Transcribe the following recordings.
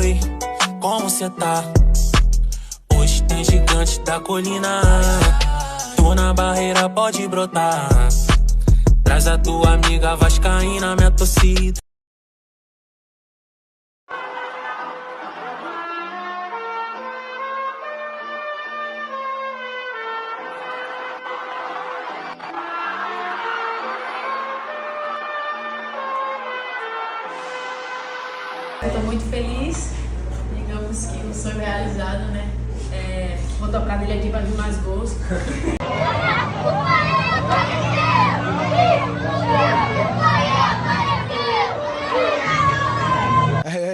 Oi, como cê tá? Hoje tem gigante da colina. Tô na barreira, pode brotar. Traz a tua amiga vascaína, minha torcida. Eu tô muito feliz, digamos que o sonho realizado, né? Vou tocar dele aqui pra vir mais gols.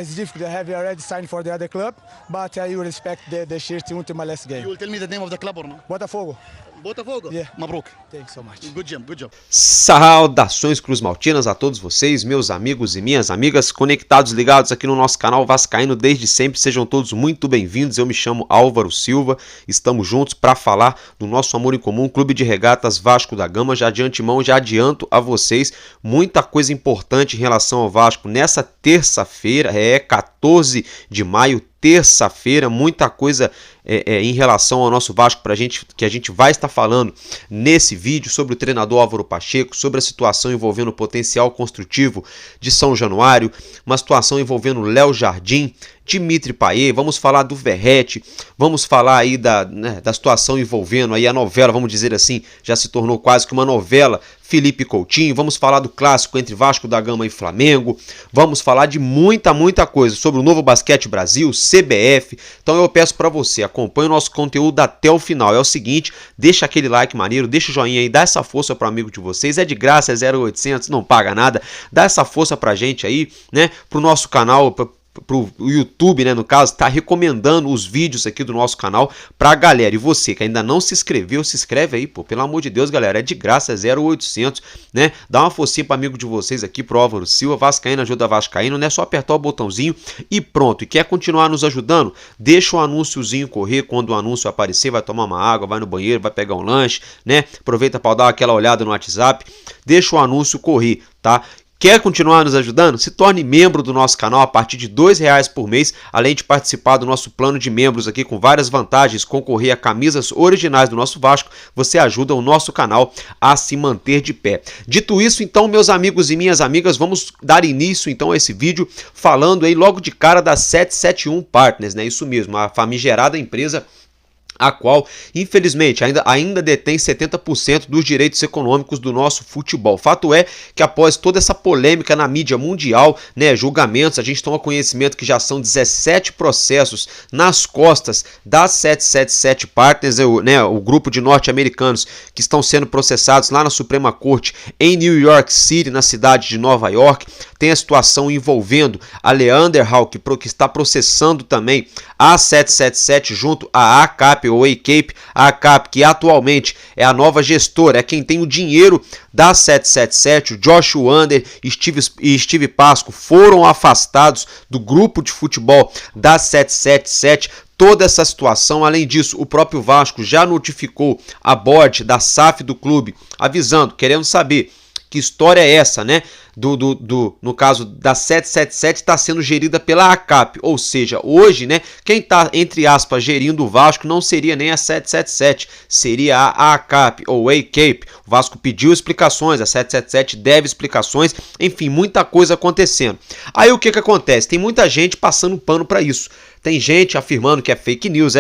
It's difficult. I have already signed for the other club, but I will respect the shirt until my last game. You will tell me the name of the club or no? Botafogo. Botafogo? Yeah. Mabruk. Thanks so much. Good job, good job. Saudações cruzmaltinas a todos vocês, meus amigos e minhas amigas, conectados, ligados aqui no nosso canal Vascaíno desde sempre, sejam todos muito bem-vindos. Eu me chamo Álvaro Silva, estamos juntos para falar do nosso amor em comum, Clube de Regatas Vasco da Gama. Já de antemão, já adianto a vocês muita coisa importante em relação ao Vasco nessa terça-feira, 14 de maio, terça-feira, muita coisa em relação ao nosso Vasco que a gente vai estar falando nesse vídeo, sobre o treinador Álvaro Pacheco, sobre a situação envolvendo o potencial construtivo de São Januário, uma situação envolvendo Léo Jardim, Dimitri Payet, vamos falar do Verratti, vamos falar aí da situação envolvendo aí a novela, vamos dizer assim, já se tornou quase que uma novela, Felipe Coutinho, vamos falar do clássico entre Vasco da Gama e Flamengo, vamos falar de muita coisa sobre o Novo Basquete Brasil, CBF. Então eu peço para você, acompanhe o nosso conteúdo até o final. É o seguinte, deixa aquele like maneiro, deixa o joinha aí, dá essa força para amigo de vocês, é de graça, é 0800, não paga nada, dá essa força pra gente aí, né, pro nosso canal, pro YouTube, né, no caso, tá recomendando os vídeos aqui do nosso canal pra galera. E você que ainda não se inscreveu, se inscreve aí, pô, pelo amor de Deus, galera, é de graça, é 0800, né, dá uma forcinha pro amigo de vocês aqui, pro Álvaro Silva, Vascaíno ajuda Vascaíno, né, só apertar o botãozinho e pronto. E quer continuar nos ajudando? Deixa o anúnciozinho correr, quando o anúncio aparecer, vai tomar uma água, vai no banheiro, vai pegar um lanche, né, aproveita para dar aquela olhada no WhatsApp, deixa o anúncio correr, tá? Quer continuar nos ajudando? Se torne membro do nosso canal a partir de R$2 por mês, além de participar do nosso plano de membros aqui com várias vantagens, concorrer a camisas originais do nosso Vasco, você ajuda o nosso canal a se manter de pé. Dito isso, então, meus amigos e minhas amigas, vamos dar início então a esse vídeo falando aí logo de cara da 771 Partners, né? Isso mesmo, a famigerada empresa a qual, infelizmente, ainda detém 70% dos direitos econômicos do nosso futebol. Fato é que após toda essa polêmica na mídia mundial, né, julgamentos, a gente toma conhecimento que já são 17 processos nas costas da 777 Partners, né, o grupo de norte-americanos que estão sendo processados lá na Suprema Corte em New York City, na cidade de Nova York. Tem a situação envolvendo a Leander Hall, que está processando também a 777 junto à ACAP, ou ACAP, a ACAP, que atualmente é a nova gestora, é quem tem o dinheiro da 777, o Josh Wander e Steve Pasco foram afastados do grupo de futebol da 777, toda essa situação. Além disso, o próprio Vasco já notificou a board da SAF do clube, avisando, querendo saber que história é essa, né? No caso da 777 está sendo gerida pela ACAP, ou seja, hoje, né, quem está, entre aspas, gerindo o Vasco não seria nem a 777, seria a ACAP ou ACAP. O Vasco pediu explicações, a 777 deve explicações, enfim, muita coisa acontecendo. Aí o que acontece? Tem muita gente passando pano para isso, tem gente afirmando que é fake news,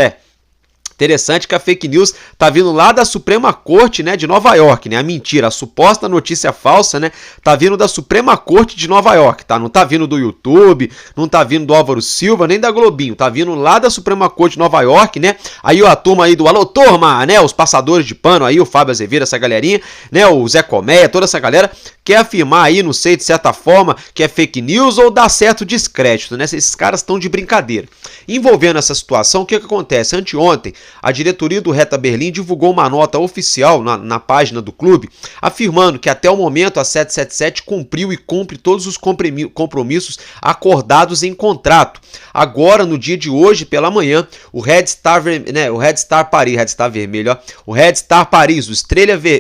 Interessante que a fake news tá vindo lá da Suprema Corte, né, de Nova York, né? A mentira, a suposta notícia falsa, né, tá vindo da Suprema Corte de Nova York, tá? Não tá vindo do YouTube, não tá vindo do Álvaro Silva, nem da Globinho, tá vindo lá da Suprema Corte de Nova York, né? Aí a turma aí do Alô Turma, né, os passadores de pano aí, o Fábio Azevedo, essa galerinha, né, o Zé Colmeia, toda essa galera quer afirmar aí, não sei, de certa forma, que é fake news ou dá certo descrédito, né? Esses caras estão de brincadeira. Envolvendo essa situação, o que acontece? Anteontem, a diretoria do Hertha Berlim divulgou uma nota oficial na página do clube, afirmando que até o momento a 777 cumpriu e cumpre todos os compromissos acordados em contrato. Agora, no dia de hoje, pela manhã, o Red Star Paris, o Red Star Vermelho, ó, o Red Star Paris, o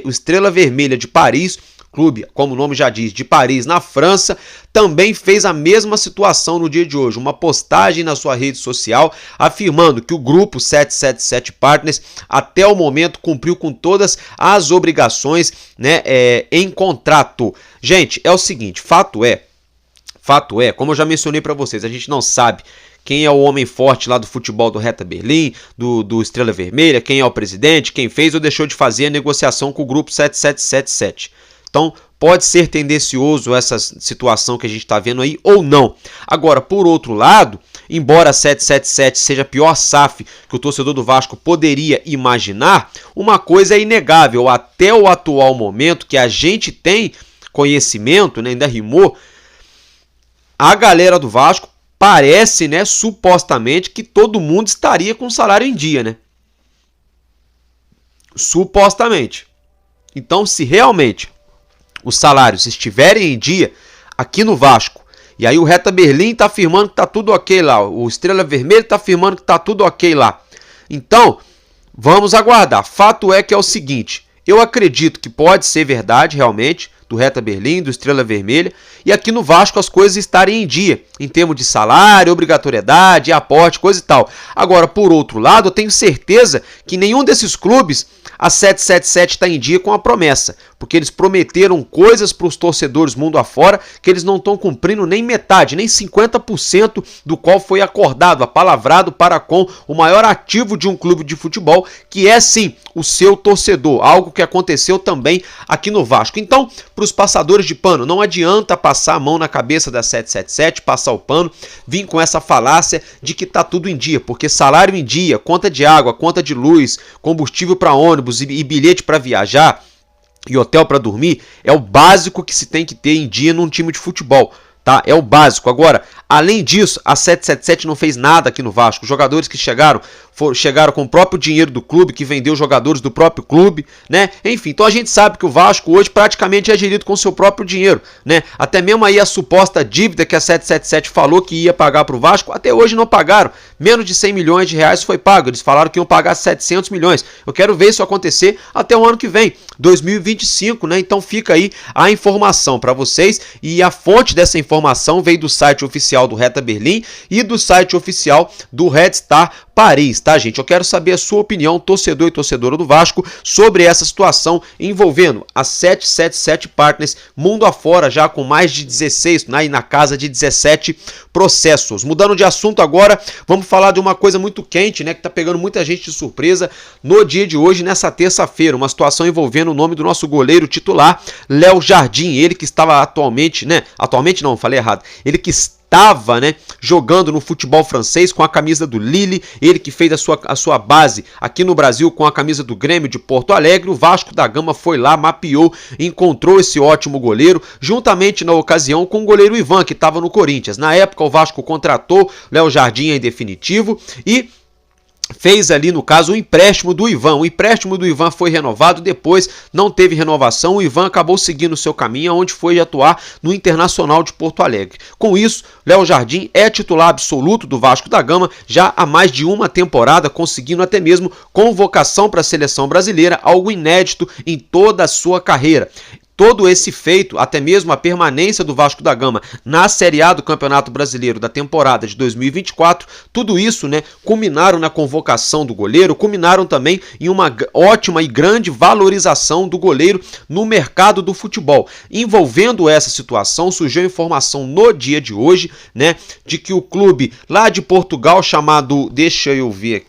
Estrela Vermelha de Paris, clube, como o nome já diz, de Paris, na França, também fez a mesma situação no dia de hoje. Uma postagem na sua rede social afirmando que o grupo 777 Partners, até o momento, cumpriu com todas as obrigações, né, em contrato. Gente, é o seguinte, fato é, como eu já mencionei para vocês, a gente não sabe quem é o homem forte lá do futebol do Hertha Berlim, do Estrela Vermelha, quem é o presidente, quem fez ou deixou de fazer a negociação com o grupo 7777. Então, pode ser tendencioso essa situação que a gente está vendo aí ou não. Agora, por outro lado, embora a 777 seja a pior SAF que o torcedor do Vasco poderia imaginar, uma coisa é inegável, até o atual momento que a gente tem conhecimento, né, ainda rimou, a galera do Vasco parece, né, supostamente, que todo mundo estaria com o salário em dia, né? Supostamente. Então, se realmente os salários estiverem em dia aqui no Vasco, e aí o Hertha Berlim está afirmando que está tudo ok lá, o Estrela Vermelha está afirmando que está tudo ok lá. Então, vamos aguardar. Fato é que é o seguinte, eu acredito que pode ser verdade realmente, do Hertha Berlim, do Estrela Vermelha, e aqui no Vasco as coisas estarem em dia, em termos de salário, obrigatoriedade, aporte, coisa e tal. Agora, por outro lado, eu tenho certeza que nenhum desses clubes, a 777 está em dia com a promessa, porque eles prometeram coisas para os torcedores mundo afora que eles não estão cumprindo nem metade, nem 50% do qual foi acordado, apalavrado para com o maior ativo de um clube de futebol, que é sim o seu torcedor, algo que aconteceu também aqui no Vasco. Então, para os passadores de pano, não adianta passar a mão na cabeça da 777, passar o pano, vir com essa falácia de que está tudo em dia, porque salário em dia, conta de água, conta de luz, combustível para ônibus e bilhete para viajar e hotel para dormir é o básico que se tem que ter em dia num time de futebol, tá? É o básico. Agora, além disso, a 777 não fez nada aqui no Vasco. Os jogadores que chegaram com o próprio dinheiro do clube, que vendeu jogadores do próprio clube, né? Enfim, então a gente sabe que o Vasco hoje praticamente é gerido com seu próprio dinheiro, né? Até mesmo aí a suposta dívida que a 777 falou que ia pagar para o Vasco, até hoje não pagaram. Menos de 100 milhões de reais foi pago. Eles falaram que iam pagar 700 milhões. Eu quero ver isso acontecer até o ano que vem, 2025, né? Então fica aí a informação para vocês, e a fonte dessa informação veio do site oficial do Hertha Berlim e do site oficial do Red Star Paris, tá, gente? Eu quero saber a sua opinião, torcedor e torcedora do Vasco, sobre essa situação envolvendo a 777 Partners mundo afora, já com mais de 16, né, na casa de 17 processos. Mudando de assunto agora, vamos falar de uma coisa muito quente, né, que tá pegando muita gente de surpresa no dia de hoje, nessa terça-feira, uma situação envolvendo o nome do nosso goleiro titular, Léo Jardim, ele que estava atualmente, não, falei errado, ele que estava, né, jogando no futebol francês com a camisa do Lille, ele que fez a sua base aqui no Brasil com a camisa do Grêmio de Porto Alegre. O Vasco da Gama foi lá, mapeou, encontrou esse ótimo goleiro, juntamente na ocasião com o goleiro Ivan, que estava no Corinthians. Na época o Vasco contratou Léo Jardim em definitivo e fez ali, no caso, o empréstimo do Ivan. O empréstimo do Ivan foi renovado, depois não teve renovação. O Ivan acabou seguindo o seu caminho, onde foi atuar no Internacional de Porto Alegre. Com isso, Léo Jardim é titular absoluto do Vasco da Gama já há mais de uma temporada, conseguindo até mesmo convocação para a seleção brasileira, algo inédito em toda a sua carreira. Todo esse feito, até mesmo a permanência do Vasco da Gama na Série A do Campeonato Brasileiro da temporada de 2024, tudo isso, né, culminaram na convocação do goleiro, culminaram também em uma ótima e grande valorização do goleiro no mercado do futebol. Envolvendo essa situação, surgiu informação no dia de hoje, né, de que o clube lá de Portugal chamado, deixa eu ver,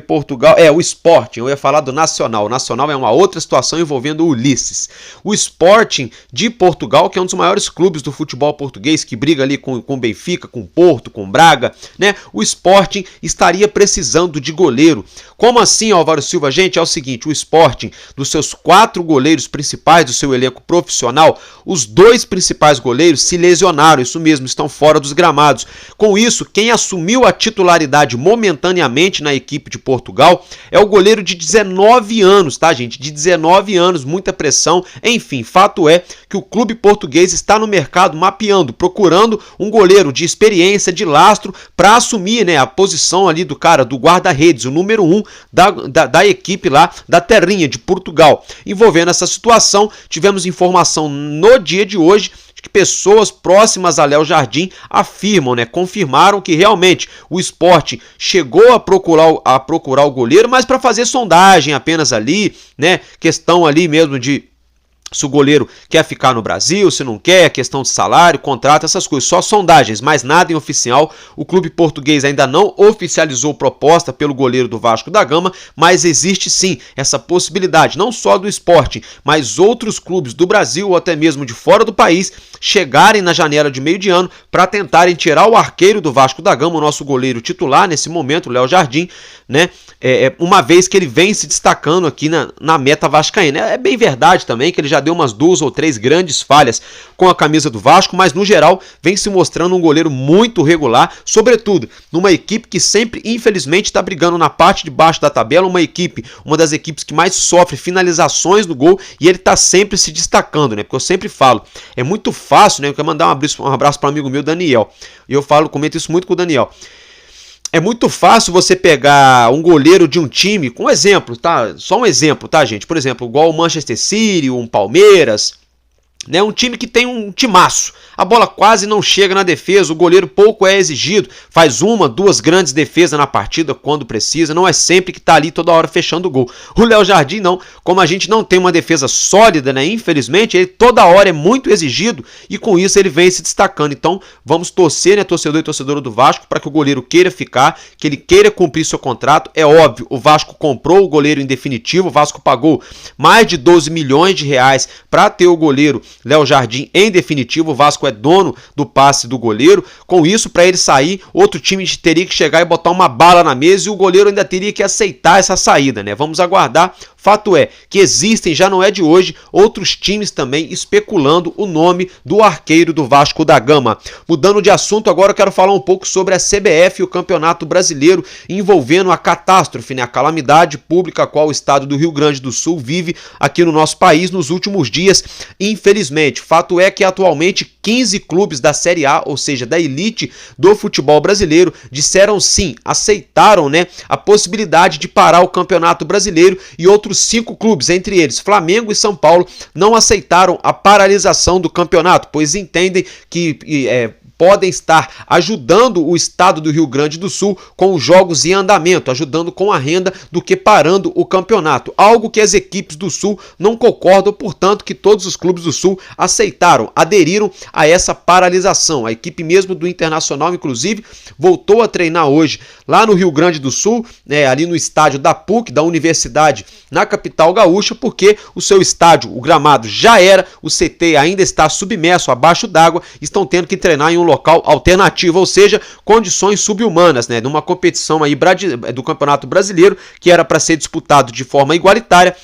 Portugal, o Sporting, eu ia falar do Nacional. O Nacional é uma outra situação envolvendo o Ulisses. O Sporting de Portugal, que é um dos maiores clubes do futebol português, que briga ali com Benfica, com Porto, com Braga, né? O Sporting estaria precisando de goleiro. Como assim, Álvaro Silva? Gente, é o seguinte, o Sporting, dos seus 4 goleiros principais do seu elenco profissional, os 2 principais goleiros se lesionaram, isso mesmo, estão fora dos gramados. Com isso, quem assumiu a titularidade momentaneamente na equipe de Portugal é o goleiro de 19 anos, tá, gente? De 19 anos, muita pressão, posição. Enfim, fato é que o clube português está no mercado mapeando, procurando um goleiro de experiência, de lastro, para assumir, né, a posição ali do cara, do guarda-redes, o número 1 da equipe lá da terrinha de Portugal. Envolvendo essa situação, tivemos informação no dia de hoje que pessoas próximas a Léo Jardim afirmam, né, confirmaram que realmente o Sport chegou a procurar o goleiro, mas para fazer sondagem apenas ali, né, questão ali mesmo de se o goleiro quer ficar no Brasil, se não quer, questão de salário, contrato, essas coisas, só sondagens, mas nada em oficial. O clube português ainda não oficializou proposta pelo goleiro do Vasco da Gama, mas existe sim essa possibilidade, não só do Sport, mas outros clubes do Brasil ou até mesmo de fora do país chegarem na janela de meio de ano para tentarem tirar o arqueiro do Vasco da Gama, o nosso goleiro titular nesse momento, o Léo Jardim, né? Uma vez que ele vem se destacando aqui na meta vascaína. É bem verdade também que ele já deu umas 2 ou 3 grandes falhas com a camisa do Vasco, mas no geral vem se mostrando um goleiro muito regular, sobretudo numa equipe que sempre, infelizmente, está brigando na parte de baixo da tabela, uma das equipes que mais sofre finalizações no gol, e ele está sempre se destacando, né? Porque eu sempre falo, é muito fácil, né? Eu quero mandar um abraço para um amigo meu, Daniel, e eu comento isso muito com o Daniel. É muito fácil você pegar um goleiro de um time, com um exemplo, tá? Só um exemplo, tá, gente? Por exemplo, igual o Manchester City, um Palmeiras, né? Um time que tem um timaço. A bola quase não chega na defesa, o goleiro pouco é exigido, faz 1, 2 grandes defesas na partida quando precisa, não é sempre que tá ali toda hora fechando o gol. O Léo Jardim não, como a gente não tem uma defesa sólida, né, infelizmente, ele toda hora é muito exigido e com isso ele vem se destacando. Então vamos torcer, né, torcedor e torcedora do Vasco, para que o goleiro queira ficar, que ele queira cumprir seu contrato. É óbvio, o Vasco comprou o goleiro em definitivo, o Vasco pagou mais de 12 milhões de reais para ter o goleiro Léo Jardim em definitivo. O Vasco é dono do passe do goleiro. Com isso, para ele sair, outro time teria que chegar e botar uma bala na mesa e o goleiro ainda teria que aceitar essa saída, né? Vamos aguardar. Fato é que existem, já não é de hoje, outros times também especulando o nome do arqueiro do Vasco da Gama. Mudando de assunto, agora eu quero falar um pouco sobre a CBF e o Campeonato Brasileiro, envolvendo a catástrofe, né, a calamidade pública a qual o estado do Rio Grande do Sul vive aqui no nosso país nos últimos dias, infelizmente. Fato é que atualmente 15 clubes da Série A, ou seja, da elite do futebol brasileiro, disseram sim, aceitaram, né, a possibilidade de parar o Campeonato Brasileiro, e outros 5 clubes, entre eles Flamengo e São Paulo, não aceitaram a paralisação do campeonato, pois entendem que podem estar ajudando o estado do Rio Grande do Sul com os jogos em andamento, ajudando com a renda, do que parando o campeonato. Algo que as equipes do Sul não concordam, portanto que todos os clubes do Sul aceitaram, aderiram a essa paralisação. A equipe mesmo do Internacional, inclusive, voltou a treinar hoje lá no Rio Grande do Sul, né, ali no estádio da PUC, da Universidade, na capital gaúcha, porque o seu estádio, o gramado já era, o CT ainda está submerso abaixo d'água, estão tendo que treinar em um local alternativo, ou seja, condições subhumanas, né, numa competição aí do Campeonato Brasileiro, que era para ser disputado de forma igualitária.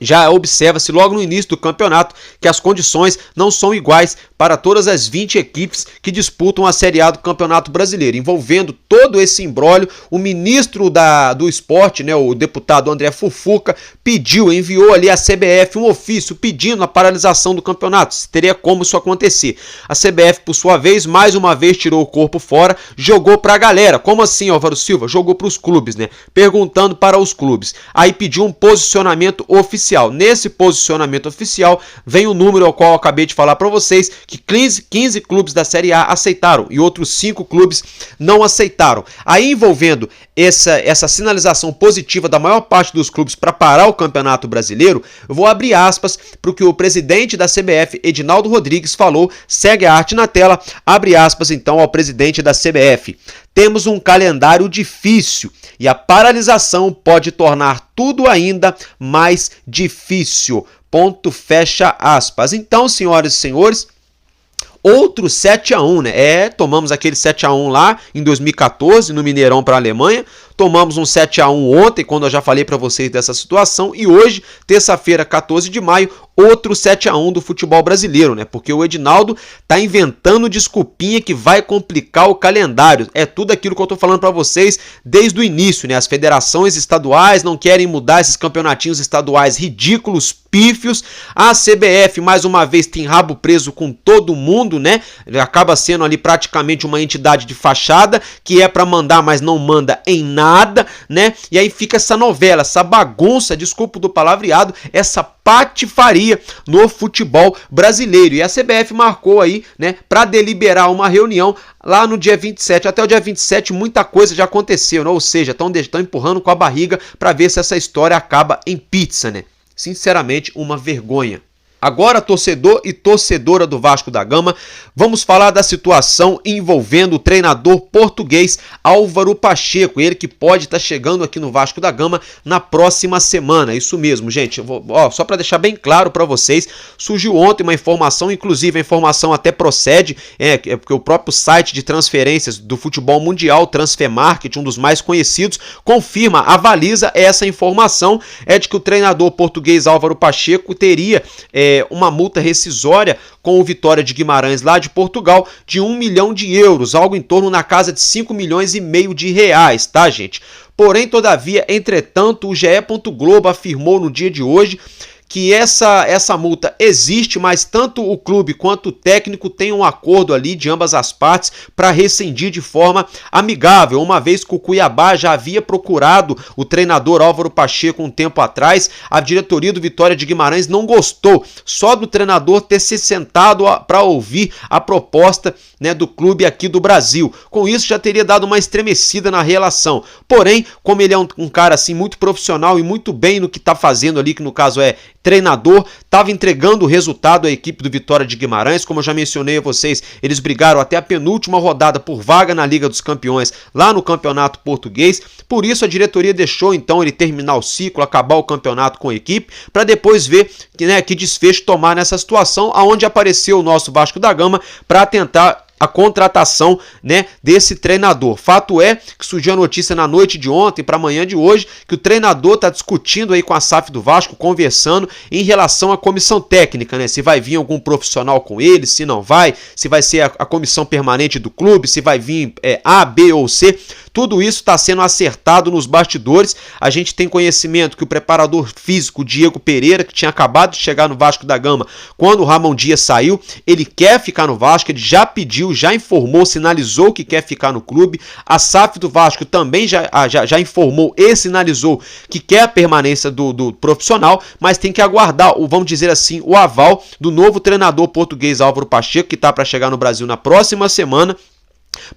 Já observa-se logo no início do campeonato que as condições não são iguais para todas as 20 equipes que disputam a Série A do Campeonato Brasileiro. Envolvendo todo esse imbróglio, o ministro do esporte, né, o deputado André Fufuca, enviou ali à CBF um ofício pedindo a paralisação do campeonato, se teria como isso acontecer. A CBF, por sua vez, mais uma vez tirou o corpo fora, jogou para a galera. Como assim, Álvaro Silva? Jogou para os clubes, né? Perguntando para os clubes. Aí pediu um posicionamento oficial. Nesse posicionamento oficial vem o número ao qual eu acabei de falar para vocês, que 15 clubes da Série A aceitaram e outros 5 clubes não aceitaram. Aí, envolvendo essa sinalização positiva da maior parte dos clubes para parar o Campeonato Brasileiro, eu vou abrir aspas para o que o presidente da CBF, Edinaldo Rodrigues, falou. Segue a arte na tela. Abre aspas então ao presidente da CBF. Temos um calendário difícil e a paralisação pode tornar tudo ainda mais difícil. Ponto, fecha aspas. Então, senhoras e senhores, outro 7-1, né? Tomamos aquele 7-1 lá em 2014 no Mineirão para a Alemanha. tomamos um 7-1 ontem, quando eu já falei para vocês dessa situação, e hoje, terça-feira, 14 de maio, outro 7-1 do futebol brasileiro, né? Porque o Edinaldo tá inventando desculpinha que vai complicar o calendário. É tudo aquilo que eu tô falando para vocês desde o início, né? As federações estaduais não querem mudar esses campeonatinhos estaduais ridículos, pífios. A CBF, mais uma vez, tem rabo preso com todo mundo, né? Ele acaba sendo ali praticamente uma entidade de fachada, que é para mandar, mas não manda em nada, né? E aí fica essa novela, essa bagunça, desculpa do palavreado, essa patifaria no futebol brasileiro. E a CBF marcou aí, né, para deliberar uma reunião lá no dia 27. Até o dia 27 muita coisa já aconteceu, né? Ou seja, estão empurrando com a barriga para ver se essa história acaba em pizza, né? Sinceramente, uma vergonha. Agora, torcedor e torcedora do Vasco da Gama, vamos falar da situação envolvendo o treinador português Álvaro Pacheco, ele que pode estar chegando aqui no Vasco da Gama na próxima semana. Isso mesmo, gente. Só para deixar bem claro para vocês, surgiu ontem uma informação, inclusive a informação até procede, porque o próprio site de transferências do futebol mundial, Transfermarkt, um dos mais conhecidos, confirma, avaliza essa informação, de que o treinador português Álvaro Pacheco teria uma multa rescisória com o Vitória de Guimarães lá de Portugal de 1 milhão de euros, algo em torno na casa de 5 milhões e meio de reais, tá, gente? Porém, todavia, entretanto, o GE. Globo afirmou no dia de hoje que essa multa existe, mas tanto o clube quanto o técnico têm um acordo ali de ambas as partes para rescindir de forma amigável, uma vez que o Cuiabá já havia procurado o treinador Álvaro Pacheco um tempo atrás. A diretoria do Vitória de Guimarães não gostou só do treinador ter se sentado para ouvir a proposta, né, do clube aqui do Brasil. Com isso já teria dado uma estremecida na relação. Porém, como ele é um cara assim muito profissional e muito bem no que está fazendo ali, que no caso é treinador, estava entregando o resultado à equipe do Vitória de Guimarães. Como eu já mencionei a vocês, eles brigaram até a penúltima rodada por vaga na Liga dos Campeões lá no Campeonato Português. Por isso a diretoria deixou então ele terminar o ciclo, acabar o campeonato com a equipe, para depois ver que desfecho tomar nessa situação, aonde apareceu o nosso Vasco da Gama para tentar a contratação, né, desse treinador. Fato é que surgiu a notícia na noite de ontem para amanhã de hoje que o treinador está discutindo aí com a SAF do Vasco, conversando em relação à comissão técnica, né? Se vai vir algum profissional com ele, se não vai, se vai ser a comissão permanente do clube, se vai vir A, B ou C. Tudo isso está sendo acertado nos bastidores. A gente tem conhecimento que o preparador físico Diego Pereira, que tinha acabado de chegar no Vasco da Gama quando o Ramon Dias saiu, ele quer ficar no Vasco, ele já pediu, já informou, sinalizou que quer ficar no clube. A SAF do Vasco também já informou e sinalizou que quer a permanência do profissional, mas tem que aguardar, vamos dizer assim, o aval do novo treinador português Álvaro Pacheco, que está para chegar no Brasil na próxima semana,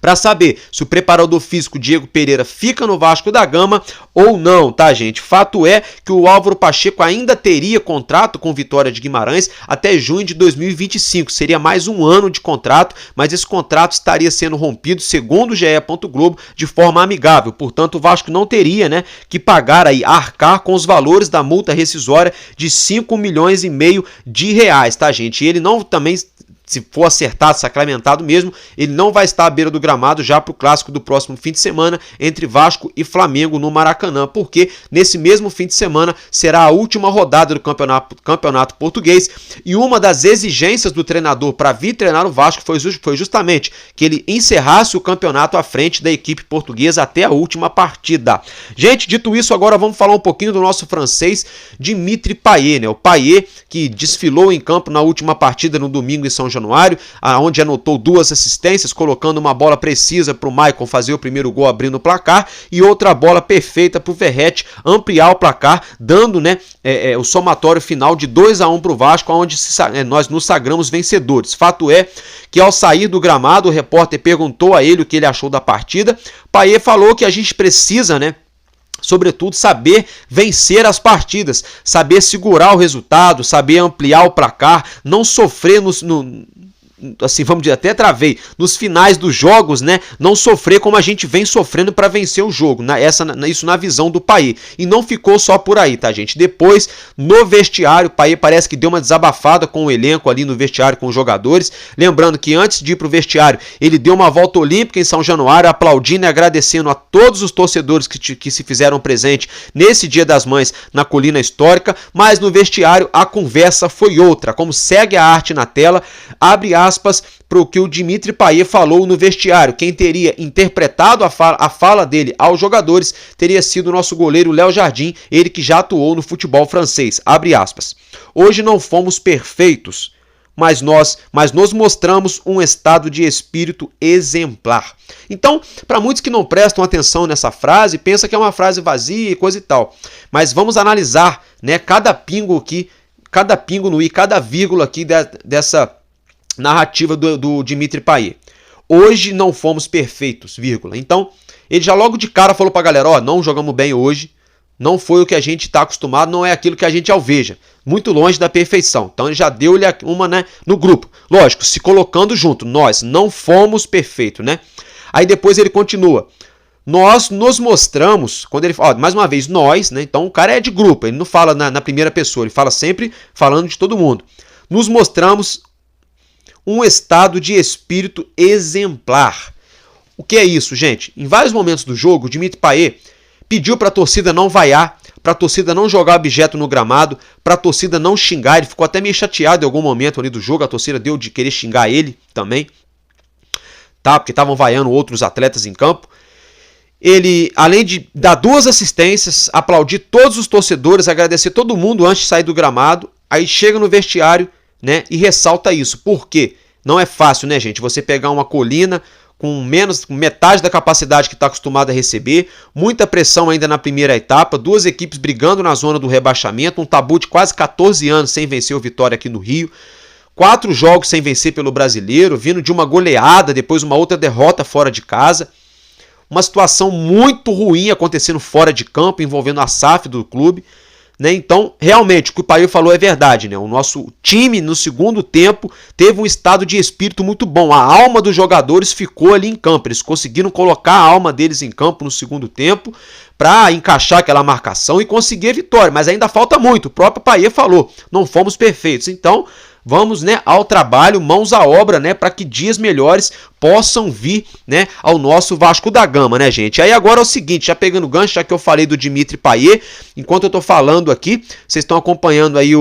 para saber se o preparador físico Diego Pereira fica no Vasco da Gama ou não, tá, gente? Fato é que o Álvaro Pacheco ainda teria contrato com o Vitória de Guimarães até junho de 2025, seria mais um ano de contrato, mas esse contrato estaria sendo rompido, segundo o GE. Globo, de forma amigável. Portanto, o Vasco não teria, né, que pagar aí, arcar com os valores da multa rescisória de 5 milhões e meio de reais, tá, gente? E ele não também, se for acertado, sacramentado mesmo, ele não vai estar à beira do gramado já para o clássico do próximo fim de semana entre Vasco e Flamengo no Maracanã, porque nesse mesmo fim de semana será a última rodada do campeonato português, e uma das exigências do treinador para vir treinar o Vasco foi justamente que ele encerrasse o campeonato à frente da equipe portuguesa até a última partida. Gente, dito isso, agora vamos falar um pouquinho do nosso francês Dimitri Payet, né? O Payet que desfilou em campo na última partida no domingo em São Januário, onde anotou 2 assistências, colocando uma bola precisa para o Maicon fazer o primeiro gol abrindo o placar, e outra bola perfeita para o Verratti ampliar o placar, dando, né, o somatório final de 2-1 para o Vasco, onde nós nos sagramos vencedores. Fato é que ao sair do gramado, o repórter perguntou a ele o que ele achou da partida. Payet falou que a gente precisa, né, sobretudo saber vencer as partidas, saber segurar o resultado, saber ampliar o placar, não sofrer assim, vamos dizer, até travei, nos finais dos jogos, né, não sofrer como a gente vem sofrendo para vencer o jogo, isso na visão do Payet. E não ficou só por aí, tá, gente? Depois, no vestiário, o Payet parece que deu uma desabafada com o elenco ali no vestiário, com os jogadores. Lembrando que antes de ir pro vestiário, ele deu uma volta olímpica em São Januário, aplaudindo e agradecendo a todos os torcedores que se fizeram presente nesse Dia das Mães na Colina Histórica. Mas no vestiário a conversa foi outra. Como segue a arte na tela, abre aspas para o que o Dimitri Payet falou no vestiário. Quem teria interpretado a fala dele aos jogadores teria sido o nosso goleiro Léo Jardim, ele que já atuou no futebol francês. Abre aspas. Hoje não fomos perfeitos, mas nos mostramos um estado de espírito exemplar. Então, para muitos que não prestam atenção nessa frase, pensa que é uma frase vazia e coisa e tal. Mas vamos analisar, né, cada pingo aqui, cada pingo no i, cada vírgula aqui dessa narrativa do Dimitri Payet. Hoje não fomos perfeitos, vírgula. Então, ele já logo de cara falou pra galera, ó, não jogamos bem hoje, não foi o que a gente está acostumado, não é aquilo que a gente alveja. Muito longe da perfeição. Então ele já deu-lhe uma, né, no grupo. Lógico, se colocando junto. Nós não fomos perfeitos, né? Aí depois ele continua. Nós nos mostramos, quando ele fala, mais uma vez, nós, né? Então o cara é de grupo, ele não fala na primeira pessoa, ele fala sempre falando de todo mundo. Nos mostramos um estado de espírito exemplar. O que é isso, gente? Em vários momentos do jogo, o Dimitri Payet pediu para a torcida não vaiar, para a torcida não jogar objeto no gramado, para a torcida não xingar. Ele ficou até meio chateado em algum momento ali do jogo, a torcida deu de querer xingar ele também, tá? Porque estavam vaiando outros atletas em campo. Ele, além de dar 2 assistências, aplaudir todos os torcedores, agradecer todo mundo antes de sair do gramado, aí chega no vestiário, né, e ressalta isso. Por quê? Não é fácil, né, gente? Você pegar uma colina com metade da capacidade que está acostumado a receber, muita pressão ainda na primeira etapa, 2 equipes brigando na zona do rebaixamento, um tabu de quase 14 anos sem vencer o Vitória aqui no Rio, 4 jogos sem vencer pelo Brasileiro, vindo de uma goleada, depois uma outra derrota fora de casa, uma situação muito ruim acontecendo fora de campo, envolvendo a SAF do clube, né? Então, realmente, o que o Payet falou é verdade, né? O nosso time, no segundo tempo, teve um estado de espírito muito bom. A alma dos jogadores ficou ali em campo. Eles conseguiram colocar a alma deles em campo no segundo tempo para encaixar aquela marcação e conseguir a vitória. Mas ainda falta muito. O próprio Payet falou, não fomos perfeitos. Então, vamos, né, ao trabalho, mãos à obra, né, para que dias melhores possam vir, né, ao nosso Vasco da Gama, né, gente? Aí agora é o seguinte, já pegando o gancho, já que eu falei do Dimitri Payet, enquanto eu tô falando aqui, vocês estão acompanhando aí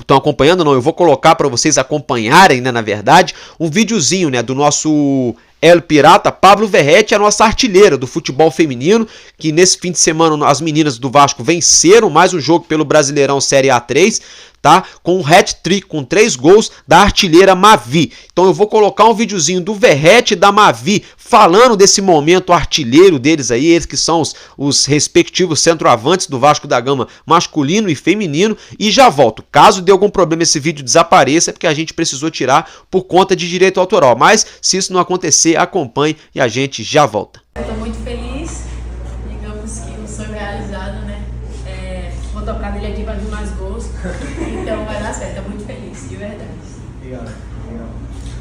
Estão acompanhando? Não, eu vou colocar para vocês acompanharem, né, na verdade, um videozinho, né, do nosso El Pirata, Pablo Verratti, a nossa artilheira do futebol feminino, que nesse fim de semana as meninas do Vasco venceram mais um jogo pelo Brasileirão Série A3, tá? Com um hat-trick, com 3 gols da artilheira Mavi. Então eu vou colocar um videozinho do Verratti e da Mavi falando desse momento artilheiro deles aí, eles que são os respectivos centroavantes do Vasco da Gama masculino e feminino, e já volto. Caso dê algum problema esse vídeo desapareça, é porque a gente precisou tirar por conta de direito autoral, mas se isso não acontecer, acompanhe e a gente já volta. Estou muito feliz, digamos que o sonho realizado, né? Vou tocar dele aqui para vir mais gols, então vai dar certo, estou muito feliz, de verdade. Obrigado.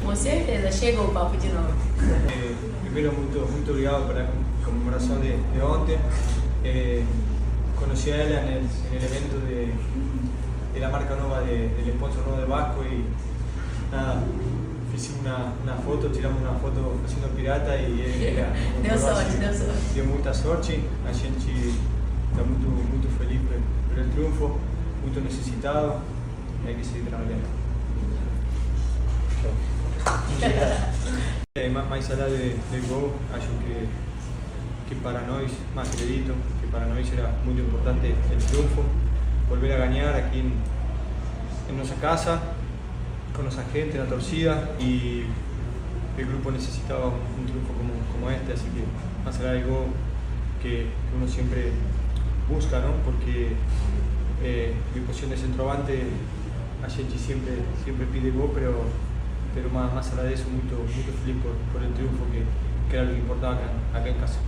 Com certeza, chegou o papo de novo. Primero, muito obrigado por la conmemoración de ontem. Conocí a ella en el evento de la marca nueva del sponsor nuevo de Vasco y nada, hicimos una foto, tiramos una foto haciendo pirata y ella Deu sorte. Deu muita sorte, a gente está muito feliz por el triunfo, muito necesitado y hay que seguir trabajando. Mais allá del gol, acho que para nós, más acredito, que para nós era muito importante el triunfo, volver a ganar aquí en nuestra casa, con nuestra gente, la torcida, y el grupo necesitaba un triunfo como este, así que más allá del gol que uno siempre busca, ¿no? Porque mi posición de centroavante, a gente siempre pide gol, pero más allá de eso, muito feliz por el triunfo que era lo que importaba acá en casa.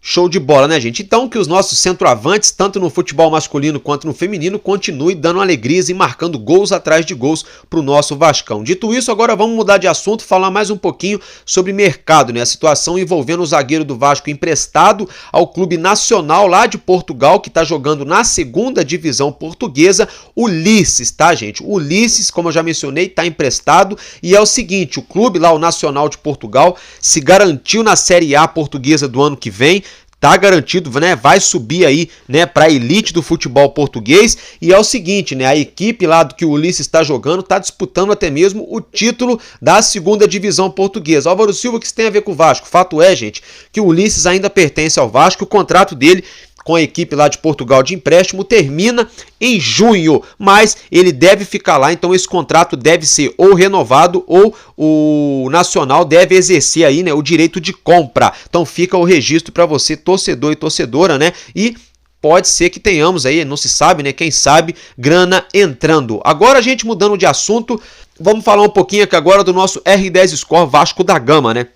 Show de bola, né, gente? Então que os nossos centroavantes, tanto no futebol masculino quanto no feminino, continuem dando alegrias e marcando gols atrás de gols pro nosso Vascão. Dito isso, agora vamos mudar de assunto, falar mais um pouquinho sobre mercado, né? A situação envolvendo o zagueiro do Vasco emprestado ao Clube Nacional lá de Portugal, que tá jogando na segunda divisão portuguesa, Ulisses, tá, gente? O Ulisses, como eu já mencionei, tá emprestado e é o seguinte, o clube lá, o Nacional de Portugal, se garantiu na Série A portuguesa do ano que vem, tá garantido, né? Vai subir aí, né, para a elite do futebol português. E é o seguinte, né? A equipe lá do que o Ulisses está jogando tá disputando até mesmo o título da segunda divisão portuguesa. Álvaro Silva, o que isso tem a ver com o Vasco? Fato é, gente, que o Ulisses ainda pertence ao Vasco. O contrato dele com a equipe lá de Portugal de empréstimo termina em junho, mas ele deve ficar lá, então esse contrato deve ser ou renovado ou o Nacional deve exercer aí, né, o direito de compra. Então fica o registro para você, torcedor e torcedora, né? E pode ser que tenhamos aí, não se sabe, né? Quem sabe, grana entrando. Agora a gente mudando de assunto, vamos falar um pouquinho aqui agora do nosso R10 Score Vasco da Gama, né?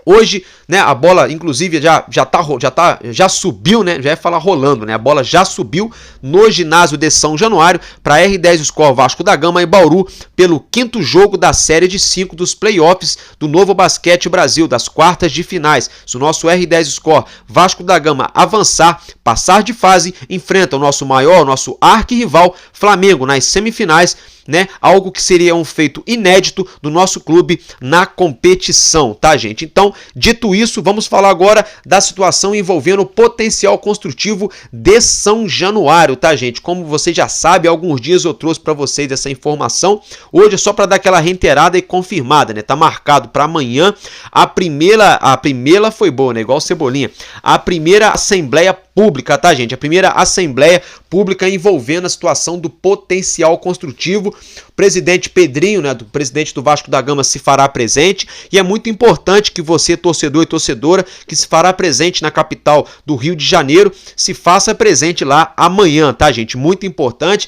Hoje, né, a bola inclusive já subiu, né? Já ia falar rolando, né? A bola já subiu no ginásio de São Januário para R10 Score Vasco da Gama em Bauru pelo 5º jogo da série de 5 dos playoffs do Novo Basquete Brasil, das quartas de finais. Se o nosso R10 Score Vasco da Gama avançar, passar de fase, enfrenta o nosso arquirrival Flamengo nas semifinais, né? Algo que seria um feito inédito do nosso clube na competição, tá, gente? Então, dito isso, vamos falar agora da situação envolvendo o potencial construtivo de São Januário, tá, gente? Como você já sabe, há alguns dias eu trouxe para vocês essa informação. Hoje é só para dar aquela reiterada e confirmada, né? Tá marcado para amanhã a primeira foi boa, né? Igual Cebolinha. A primeira assembleia pública, tá, gente? A primeira assembleia pública envolvendo a situação do potencial construtivo. O presidente Pedrinho, né, do presidente do Vasco da Gama, se fará presente e é muito importante que você, torcedor e torcedora, que se fará presente na capital do Rio de Janeiro, se faça presente lá amanhã, tá, gente? Muito importante,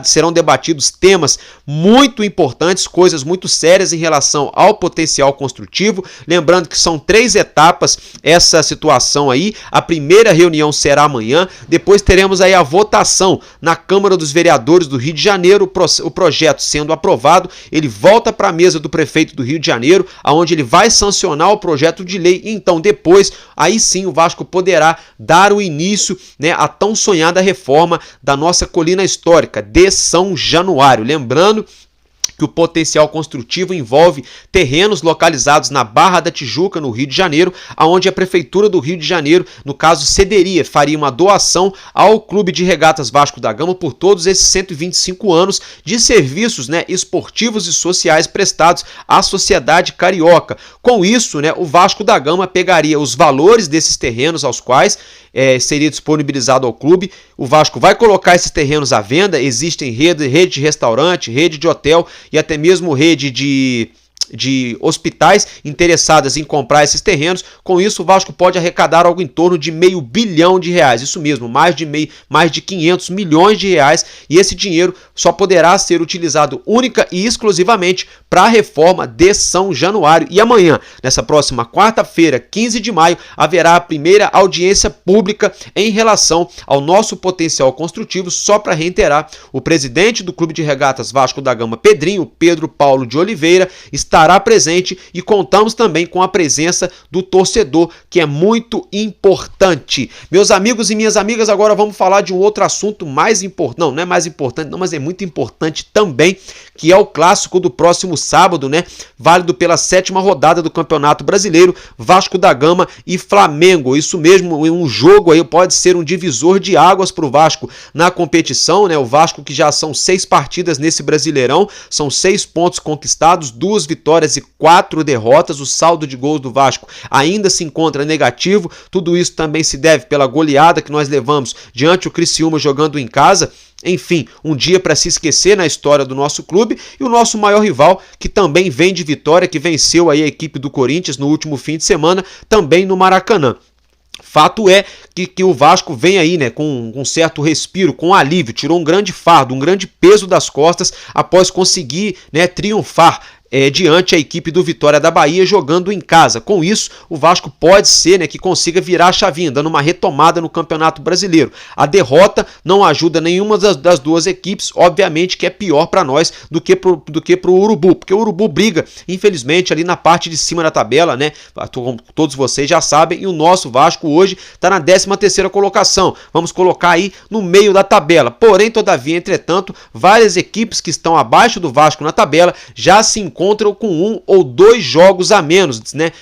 serão debatidos temas muito importantes, coisas muito sérias em relação ao potencial construtivo. Lembrando que são 3 etapas essa situação aí. A primeira reunião será amanhã, depois teremos aí a votação na Câmara dos Vereadores do Rio de Janeiro, o projeto sendo aprovado, ele volta para a mesa do prefeito do Rio de Janeiro, onde ele vai sancionar o projeto de lei, e então depois, aí sim o Vasco poderá dar o início, né, à tão sonhada reforma da nossa colina histórica de São Januário. Lembrando que o potencial construtivo envolve terrenos localizados na Barra da Tijuca, no Rio de Janeiro, onde a Prefeitura do Rio de Janeiro, no caso cederia, faria uma doação ao Clube de Regatas Vasco da Gama por todos esses 125 anos de serviços, né, esportivos e sociais prestados à sociedade carioca. Com isso, né, o Vasco da Gama pegaria os valores desses terrenos aos quais seria disponibilizado ao clube. O Vasco vai colocar esses terrenos à venda. Existem rede de restaurante, rede de hotel e até mesmo rede de hospitais interessadas em comprar esses terrenos. Com isso, o Vasco pode arrecadar algo em torno de R$500 bilhão. Isso mesmo, mais de 500 milhões de reais, e esse dinheiro só poderá ser utilizado única e exclusivamente para a reforma de São Januário. E amanhã, nessa próxima quarta-feira, 15 de maio, haverá a primeira audiência pública em relação ao nosso potencial construtivo. Só para reiterar, o presidente do Clube de Regatas Vasco da Gama, Pedrinho, Pedro Paulo de Oliveira, estará presente, e contamos também com a presença do torcedor, que é muito importante. Meus amigos e minhas amigas, agora vamos falar de um outro assunto mais importante, não é mais importante não, mas é muito importante também, que é o clássico do próximo sábado, né? Válido pela 7ª rodada do Campeonato Brasileiro, Vasco da Gama e Flamengo. Isso mesmo, um jogo aí pode ser um divisor de águas para o Vasco na competição, né? O Vasco, que já são 6 partidas nesse Brasileirão, são 6 pontos conquistados, 2 vitórias e 4 derrotas. O saldo de gols do Vasco ainda se encontra negativo. Tudo isso também se deve pela goleada que nós levamos diante o Criciúma jogando em casa. Enfim, um dia para se esquecer na história do nosso clube, e o nosso maior rival, que também vem de vitória, que venceu aí a equipe do Corinthians no último fim de semana, também no Maracanã. Fato é que o Vasco vem aí, né, com um certo respiro, com alívio, tirou um grande fardo, um grande peso das costas após conseguir, né, triunfar diante a equipe do Vitória da Bahia jogando em casa. Com isso, o Vasco pode ser, né, que consiga virar a chavinha, dando uma retomada no Campeonato Brasileiro. A derrota não ajuda nenhuma das duas equipes, obviamente que é pior para nós do que pro Urubu, porque o Urubu briga, infelizmente, ali na parte de cima da tabela, né? Como todos vocês já sabem, e o nosso Vasco hoje está na 13ª colocação. Vamos colocar aí no meio da tabela. Porém, todavia, entretanto, várias equipes que estão abaixo do Vasco na tabela já se encontram com 1 ou 2 jogos a menos, né?